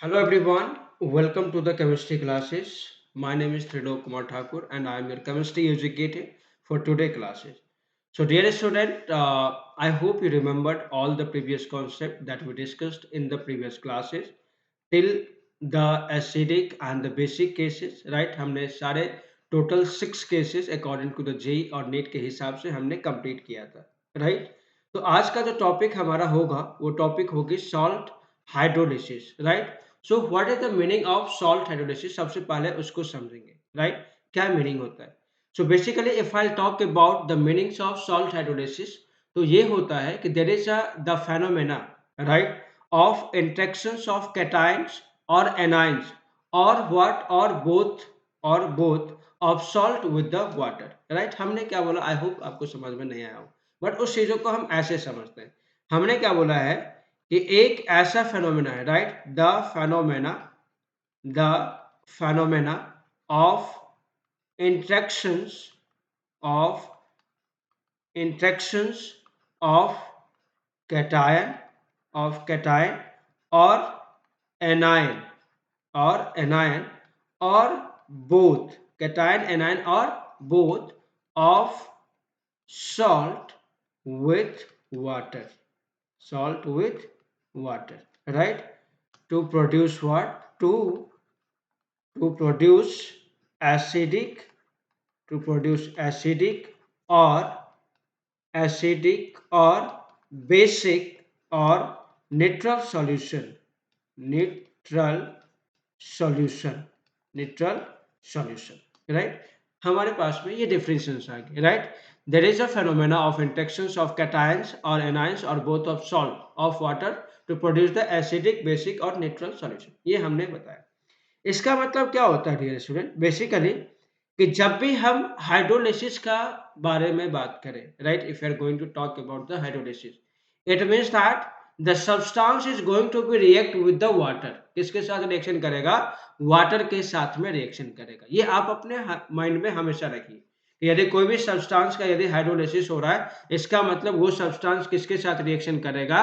Hello everyone, welcome to the chemistry classes. My name is Trido Kumar Thakur and I am your chemistry educator for today classes. So dear student, I hope you remembered all the previous concept that we discussed in the previous classes till the acidic and the basic cases, right? हमने सारे total 6 cases according to the JEE और NEET के हिसाब से हमने complete किया था, right? तो आज का जो टॉपिक हमारा होगा वो टॉपिक होगी salt hydrolysis, right? So what is the meaning of salt hydrolysis? सबसे पहले उसको समझेंगे, राइट? क्या मीनिंग होता है? So basically if I talk about the meanings of salt hydrolysis, तो ये होता है कि there is a the phenomena, right, of interactions of cations और एनायंस और व्हाट और both of salt with the water, right? हमने क्या बोला? आई होप आपको समझ में नहीं आया हो, बट उस चीजों को हम ऐसे समझते हैं। हमने क्या बोला है कि एक ऐसा फेनोमेना है, right? The phenomena of interactions of interactions of cation cation और एनायन एनायन और बोथ कैटायन एनायन और both of salt with water, salt with water, right? To produce what? To produce acidic, to produce or acidic or basic or neutral solution, neutral solution, neutral solution, right? हमारे पास में ये differentiations आ गए, right? There is a phenomena of interactions of cations और anions और both of salt of water to produce the acidic basic और neutral solution, ये हमने बताया। इसका मतलब क्या होता है डियर स्टूडेंट? बेसिकली कि जब भी हम हाइड्रोलिसिस का बारे में बात करें, right, if you are going to talk about the hydrolysis, it means that the substance is going to be react with the water. किसके साथ रिएक्शन करेगा? वाटर के साथ में रिएक्शन करेगा। ये आप अपने माइंड में हमेशा रखिए कि यदि कोई भी सब्सटेंस का यदि हाइड्रोलिसिस हो रहा है, इसका मतलब वो सब्सटेंस किसके साथ रिएक्शन करेगा?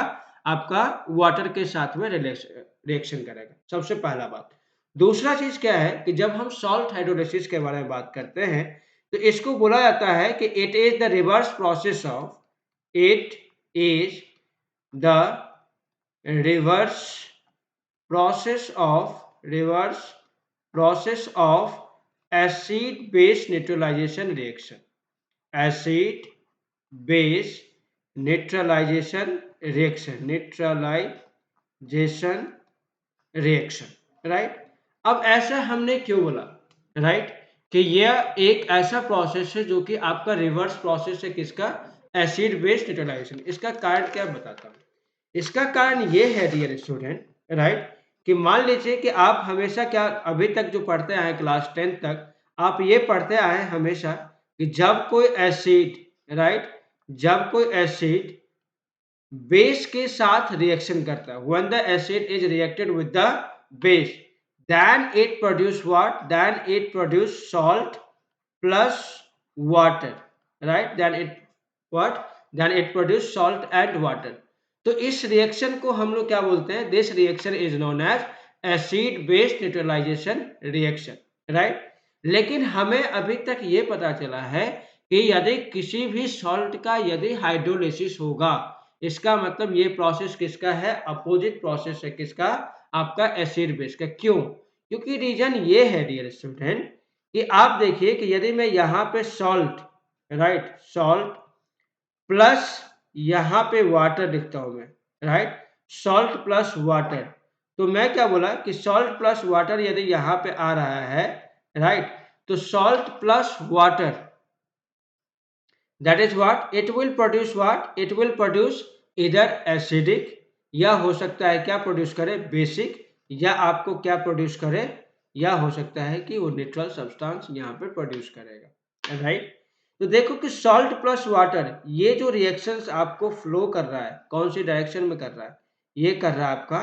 आपका वाटर के साथ में रिएक्शन करेगा, सबसे पहला बात। दूसरा चीज क्या है कि जब हम सॉल्ट हाइड्रोलिसिस के बारे में बात करते हैं, तो इसको बोला जाता है कि it is the reverse process of it is the reverse reverse process of acid base neutralization reaction, acid base neutralization reaction, right? अब ऐसा हमने क्यों बोला, राइट, कि यह एक ऐसा प्रोसेस है जो कि आपका रिवर्स प्रोसेस है, किसका? Acid base neutralisation. इसका कारण क्या बताता हूं। इसका कारण ये है डियर स्टूडेंट, राइट, कि मान लीजिए कि आप हमेशा क्या अभी तक जो पढ़ते आए क्लास 10 तक, आप ये पढ़ते आए हमेशा कि जब कोई एसिड, राइट, जब कोई एसिड बेस के साथ रिएक्शन करता है, when the acid is reacted with the base, then it produce what? Then it produce salt plus water, right? Then it what? Then it produce salt and water. तो इस reaction को हम लोग क्या बोलते हैं? This reaction is known as acid base neutralisation reaction, right? लेकिन हमें अभी तक ये पता चला है कि यदि किसी भी सॉल्ट का यदि हाइड्रोलिसिस होगा, इसका मतलब ये प्रोसेस किसका है? अपोजिट प्रोसेस है, किसका? आपका एसिड बेस का। क्यों? क्योंकि रीजन ये है डियर स्टूडेंट कि आप देखिए कि यदि मैं यहाँ पे सॉल्ट, राइट, सॉल्ट प्लस यहाँ पे वाटर लिखता हूं मैं, राइट, सॉल्ट प्लस वाटर, तो मैं क्या बोला कि सॉल्ट प्लस वाटर यदि यहाँ पे आ रहा है, राइट, तो salt plus water, that is what it will produce, what it will produce इधर एसिडिक, या हो सकता है क्या प्रोड्यूस करे? बेसिक, या आपको क्या प्रोड्यूस करे? या हो सकता है कि वो न्यूट्रल सब्सटेंस यहाँ पे प्रोड्यूस करेगा, राइट? तो देखो कि सॉल्ट प्लस वाटर, ये जो रिएक्शंस आपको फ्लो कर रहा है, कौन सी डायरेक्शन में कर रहा है? ये कर रहा है आपका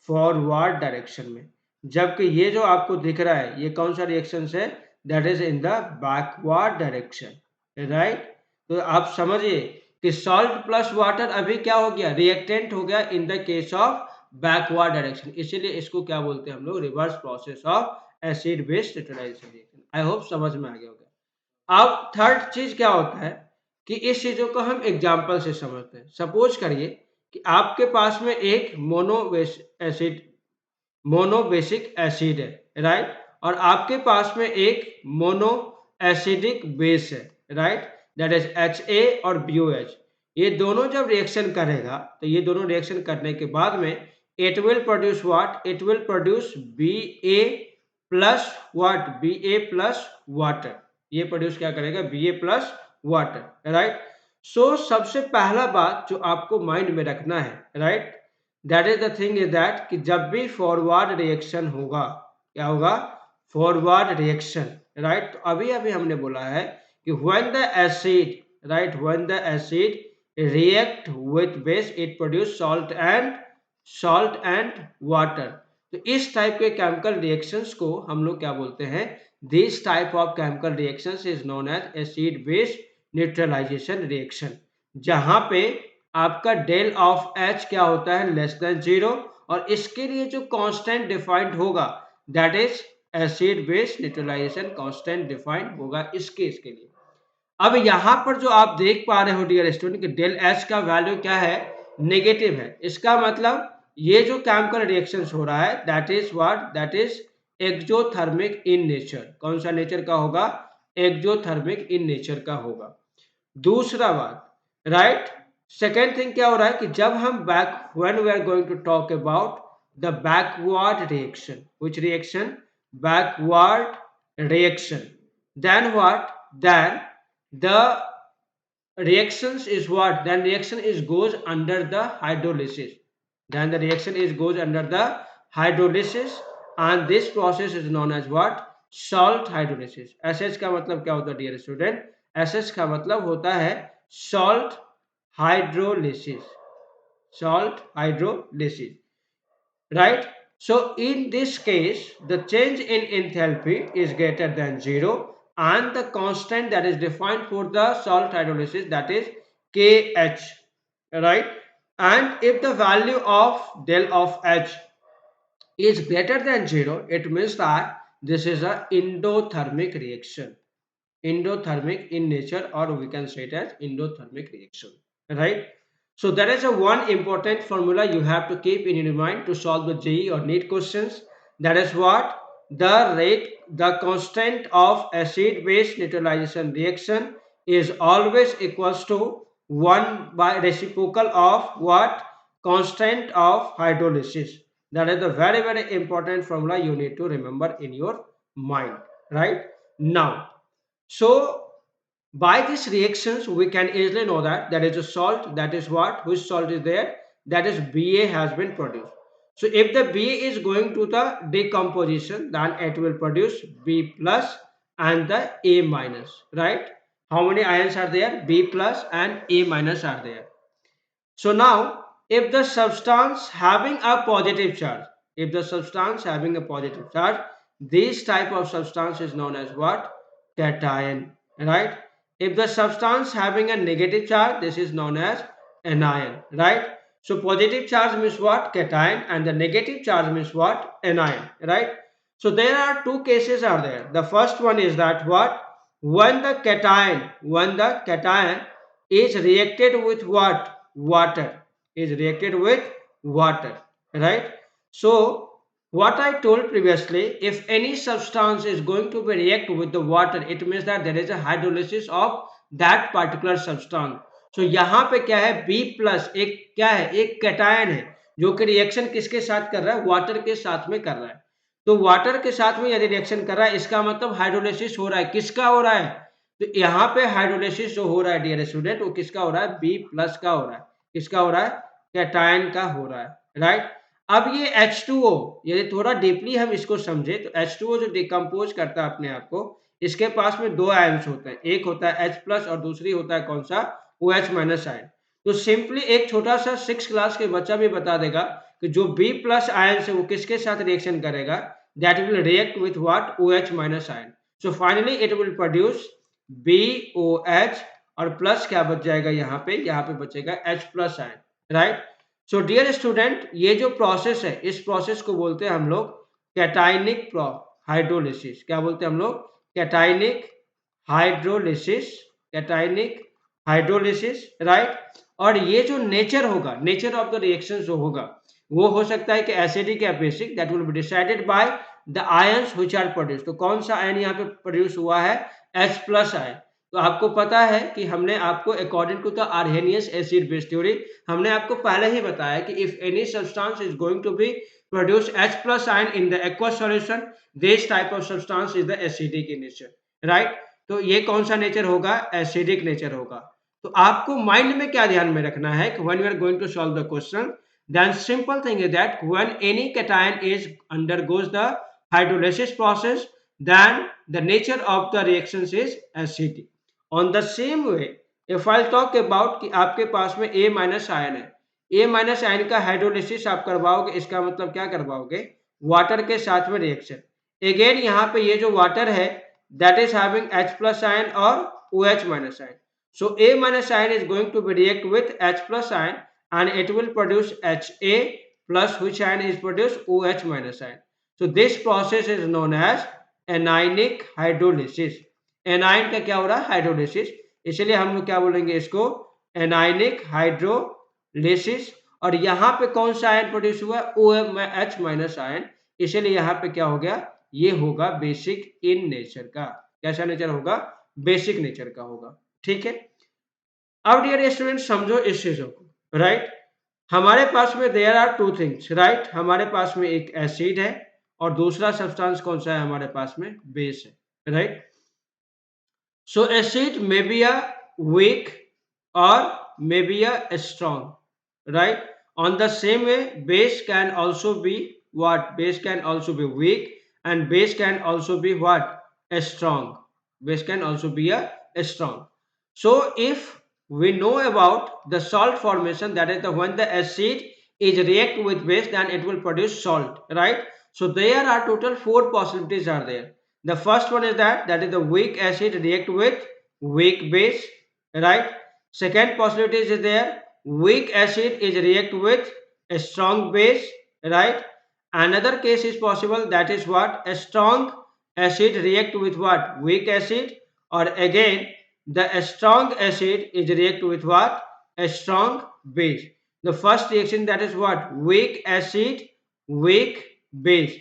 फॉरवर्ड डायरेक्शन में, जबकि ये जो आपको दिख रहा है ये कौन सा रिएक्शन है? That is in the backward direction, right? तो आप समझिए कि सॉल्ट प्लस वाटर अभी क्या हो गया? रिएक्टेंट हो गया in the case of backward direction, इसीलिए इसको क्या बोलते हैं हम लोग, reverse process of acid base neutralisation reaction. I hope समझ में आ गया होगा। अब थर्ड चीज क्या होता है कि इस चीजों को हम एग्जाम्पल से समझते हैं। सपोज करिए कि आपके पास में एक मोनोबेसिक एसिड है, राइट, और आपके पास में एक मोनो एसिडिक बेस है, राइट, दैट इज HA और BOH। ये दोनों जब रिएक्शन करेगा तो ये दोनों रिएक्शन करने के बाद में it will produce what, it will produce Ba plus what, Ba plus water. ये प्रोड्यूस क्या करेगा, Ba प्लस वाटर, राइट। सो सबसे पहला बात जो आपको माइंड में रखना है, right, that is the thing is that कि जब भी फॉरवर्ड रिएक्शन होगा, क्या होगा, फॉरवर्ड रिएक्शन, राइट। तो अभी अभी हमने बोला है कि when the acid, right, when the acid react with base it produce salt and water। तो इस टाइप के केमिकल रिएक्शंस को हम लोग क्या बोलते हैं, this type of chemical reactions is known as acid base neutralisation reaction, जहां पे आपका डेल ऑफ H क्या होता है, लेस देन 0, और इसके लिए जो कांस्टेंट डिफाइंड होगा that is acid base neutralisation constant defined होगा इस केस के लिए। अब यहां पर जो आप देख पा रहे हो डियर स्टूडेंट कि डेल एच का वैल्यू क्या है, नेगेटिव है। इसका मतलब ये जो केमिकल रिएक्शंस हो रहा है that is what, that is exothermic in nature. कौन सा नेचर का होगा, एक्सोथर्मिक इन नेचर का होगा। दूसरा बात, राइट, सेकेंड थिंग क्या हो रहा है कि जब हम back, when we are going to talk about the backward reaction, which reaction, backward reaction, then what, then the reactions is what, then reaction is goes under the hydrolysis, then the reaction is goes under the hydrolysis, and this process is known as what, salt hydrolysis। SH का मतलब क्या होता है dear student, SH का मतलब होता है salt hydrolysis, salt hydrolysis, right। So in this case the change in enthalpy is greater than 0, and the constant that is defined for the salt hydrolysis that is Kh, right, and if the value of del of H is greater than 0 it means that this is a endothermic reaction, endothermic in nature, or we can say it as endothermic reaction, right। So that is a one important formula you have to keep in your mind to solve the JEE or NEET questions. That is what, the rate, the constant of acid base neutralization reaction is always equals to 1 by reciprocal of what, constant of hydrolysis। That is the very important formula you need to remember in your mind, right now। So by these reactions we can easily know that there is a salt, that is what, which salt is there, that is Ba has been produced। So if the Ba is going to the decomposition then it will produce B plus and the A minus, right। How many ions are there, B plus and A minus are there। So now if the substance having a positive charge, if the substance having a positive charge, this type of substance is known as what, cation, right। If the substance having a negative charge, this is known as anion, right। So positive charge means what, cation, and the negative charge means what, anion, right। So there are two cases are there. The first one is that what, when the cation is reacted with what, water, is reacted with water, right। So what I told previously, if any substance is going to be react with the water it means that there is a hydrolysis of that particular substance। So यहाँ पे क्या है, B plus एक क्या है, एक cation है जो कि रिएक्शन किसके साथ कर रहा है, वाटर के साथ में कर रहा है। तो वाटर के साथ में यदि रिएक्शन कर रहा है इसका मतलब हाइड्रोलिसिस हो रहा है, किसका हो रहा है, तो यहाँ पे हाइड्रोलिसिस जो हो रहा है डियर स्टूडेंट वो किसका हो रहा है, B प्लस का हो रहा है। किसका हो रहा है, कैटायन का हो रहा है, राइट। अब ये H2O, यदि थोड़ा डीपली हम इसको समझे तो H2O जो डिकम्पोज करता है अपने आप को, इसके पास में दो आयन्स होते हैं, एक होता है H प्लस और दूसरी होता है कौन सा, OH माइनस आयन। तो सिंपली एक छोटा सा 6 क्लास के बच्चा भी बता देगा कि जो B प्लस आयन है वो किसके साथ रिएक्शन करेगा, that will react with what, OH minus ion. So finally it will produce BOH, और प्लस क्या बच जाएगा यहाँ पे बचेगा H plus ion, right. So dear student, ये जो प्रोसेस है, इस प्रोसेस को बोलते हैं हम लोग कैटाइनिक हाइड्रोलिसिस। क्या बोलते हैं हम लोग? Cationic hydrolysis, cationic hydrolysis, right. और ये जो नेचर होगा, नेचर ऑफ द रिएक्शन जो होगा, वो हो सकता है कि एसिडिक या basic, that will be decided by the ions which are produce. तो कौन सा आयन यहाँ पे प्रोड्यूस हुआ है? H plus ion. तो आपको पता है कि हमने आपको according to the Arrhenius acid base theory, हमने आपको पहले ही बताया कि if any substance is going to be produce H plus ion in the aqueous solution, this type of substance is the acidic in nature, right. तो ये कौन सा नेचर होगा? एसिडिक नेचर होगा। तो आपको माइंड में क्या ध्यान में रखना है कि when you are going to solve the question, then simple thing is that when any cation is undergoes the hydrolysis process, then the nature of the reactions is acidic. On the same way, if I'll talk about कि आपके पास में A minus ion है, A minus ion का hydrolysis आप करवाओगे, इसका मतलब क्या करवाओगे? वाटर के साथ में रिएक्शन। अगेन यहाँ पे ये जो वाटर है, that is having H plus ion or OH minus ion. So A minus ion is going to be react with H plus ion and it will produce Ha plus which ion is produced? OH minus ion. So this process is known as anionic hydrolysis. Anion का क्या हो रहा है? Hydrolysis. इसलिए हम लोग क्या बोलेंगे इसको? Anionic hydrolysis. और यहाँ पे कौन सा आयन प्रोड्यूस हुआ? OH minus ion. इसलिए यहाँ पे क्या हो गया? ये होगा बेसिक इन नेचर का। कैसा नेचर होगा? बेसिक नेचर का होगा। ठीक है। अब डियर स्टूडेंट समझो इस चीजों को, राइट। हमारे पास में there are two things, right. हमारे पास में एक एसिड है और दूसरा सब्सटेंस कौन सा है? हमारे पास में बेस है, right. So acid may be a weak और may be a strong, right. On the same way base can also be what? Base can also be weak and base can also be what? A strong. Base can also be a strong. So if we know about the salt formation, that is the when the acid is react with base, then it will produce salt, right? So there are total 4 possibilities are there. The first one is that is the weak acid react with weak base, right? Second possibility is there, weak acid is react with a strong base, right? Another case is possible, that is what? A strong acid react with what? Weak acid. Or again the strong acid is react with what? A strong base. The first reaction, that is what? Weak acid, weak base.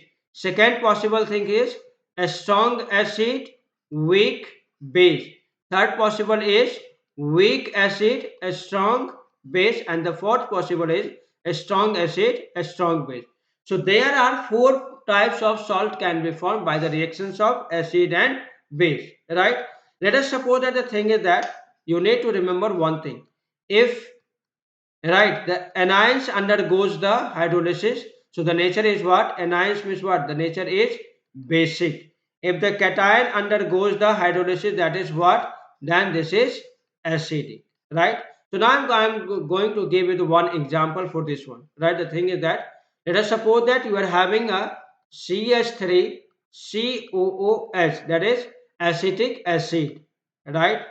Second possible thing is a strong acid, weak base. Third possible is weak acid, a strong base. And the fourth possible is a strong acid, a strong base. So there are 4 types of salt can be formed by the reactions of acid and base, right? Let us suppose that the thing is that you need to remember one thing. If, right, the anions undergoes the hydrolysis, so the nature is what? Anions means what? The nature is basic. If the cation undergoes the hydrolysis, that is what? Then this is acidic, right? So now I'm going to give you the one example for this one, right? The thing is that let us suppose that you are having a CH3COOH, that is acetic acid, right?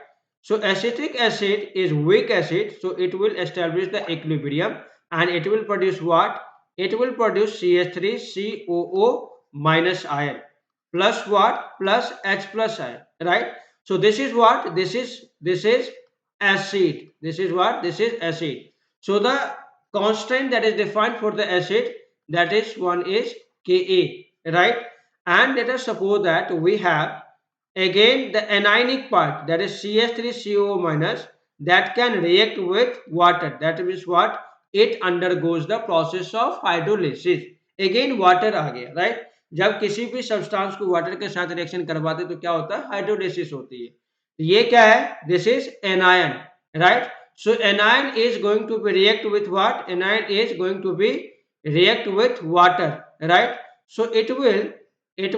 So acetic acid is weak acid, so it will establish the equilibrium and it will produce what? It will produce CH3COO minus ion plus what? Plus H plus ion, right? So this is what? This is acid. This is what? This is acid. So the constant that is defined for the acid, that is one is Ka, right? And let us suppose that we have again the anionic part, that is CH3COO minus, that can react with water. That means what? It undergoes the process of hydrolysis. Again water आ गया, right? जब किसी भी substance को water के साथ reaction करवाते तो क्या होता है? हाइड्रोलिसिस होती है। ये क्या है? This is anion, right. So anion is going to be react with what? Anion is going to be react with water, right? So it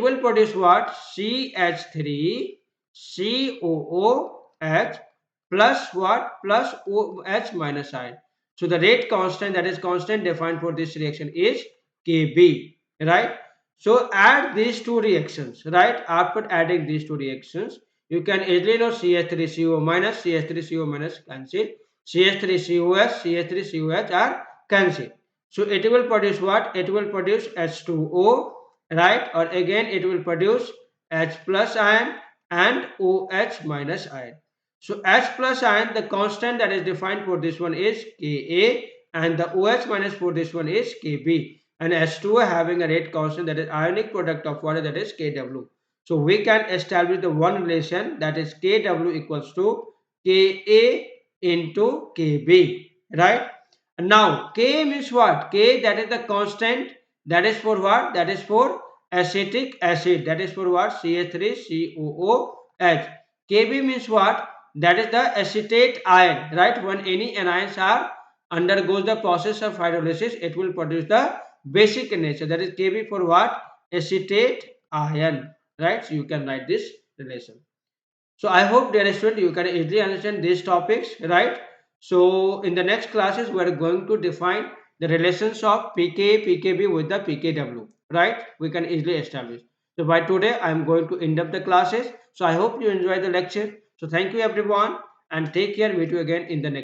will produce what? CH3 COOH plus what? Plus OH minus ion. So the rate constant, that is constant defined for this reaction is Kb, right? So add these two reactions, right? After adding these two reactions, you can easily know CH3CO minus, CH3CO minus cancel, CH3COH, CH3COH are can see. So it will produce what? It will produce H2O, right? Or again it will produce H plus ion and OH minus ion. So H plus ion, the constant that is defined for this one is Ka, and the OH minus for this one is Kb, and H2O having a rate constant, that is ionic product of water, that is Kw. So we can establish the one relation, that is Kw equals to Ka into Kb, right? Now K means what? K, that is the constant, that is for what? That is for acetic acid, that is for what? CH3COOH. Kb means what? That is the acetate ion, right? When any anions are undergoes the process of hydrolysis, it will produce the basic nature, that is Kb for what? Acetate ion, right? So you can write this relation. So I hope, dear student, you can easily understand these topics, right? So in the next classes, we are going to define the relations of pK, pKb with the pKw, right? We can easily establish. So by today, I am going to end up the classes. So I hope you enjoy the lecture. So thank you everyone and take care. Meet you again in the next.